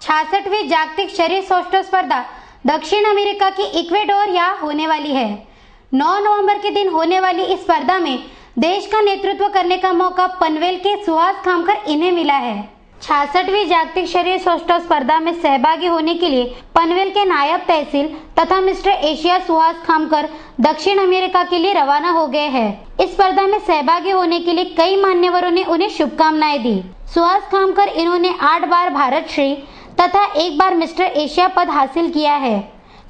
66वीं जागतिक शरीर सौष्ठव स्पर्धा दक्षिण अमेरिका की इक्वेडोर यहाँ होने वाली है। 9 नवंबर के दिन होने वाली इस स्पर्धा में देश का नेतृत्व करने का मौका पनवेल के सुहास खामकर इन्हें मिला है। 66वीं जागतिक शरीर सौष्ठव स्पर्धा में सहभागी होने के लिए पनवेल के नायब तहसील तथा मिस्टर एशिया सुहास खामकर दक्षिण अमेरिका के लिए रवाना हो गए हैं। इस स्पर्धा में सहभागी होने के लिए कई मान्यवरों ने उन्हें शुभकामनाएं दी। सुहास खामकर इन्होंने 8 बार भारत श्री तथा 1 बार मिस्टर एशिया पद हासिल किया है।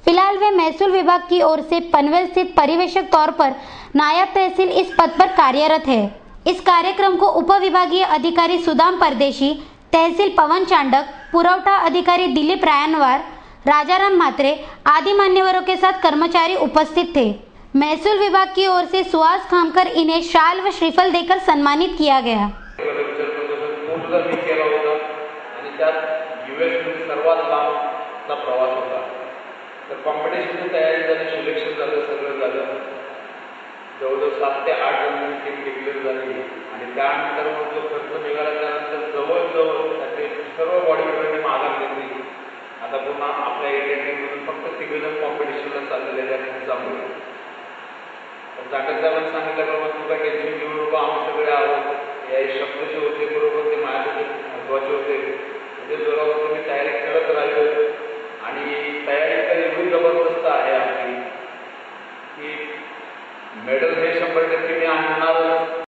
फिलहाल वे महसूल विभाग की ओर से पनवेल स्थित परिवेशक तौर पर नायब तहसील इस पद पर कार्यरत है। इस कार्यक्रम को उप विभागीय अधिकारी सुदाम परदेशी, तहसील पवन चांडक, पुरवठा अधिकारी दिलीप रायनवार, राजाराम म्हात्रे आदि मान्यवरों के साथ कर्मचारी उपस्थित थे। महसूल विभाग की ओर से सुहास खामकर इन्हें शाल व श्रीफल देकर सम्मानित किया गया। प्रवास होता तर कॉम्पिटिशनची तयारी झाली, सिलेक्शन झालं, सगळं झालं। जवळजवळ 7 ते 8 जणांची टीम डिक्लेअर झाली आणि त्यानंतर मग जो खर्च निघाला त्यानंतर जवळजवळ त्याचे सर्व बॉडी बिल्डरने माघार घेतली। आता पुन्हा आपल्या इंडियन टीममधून फक्त 3 जण कॉम्पिटिशनला चाललेले आहेत त्याच्यामुळे। पण जाटक साहेबांनी सांगितलं बाबा तू काय टेन्शन घेऊ नको, आम्ही सगळे आहोत। या शब्द जे होते बरोबर ते माझ्यासाठी महत्त्वाचे होते।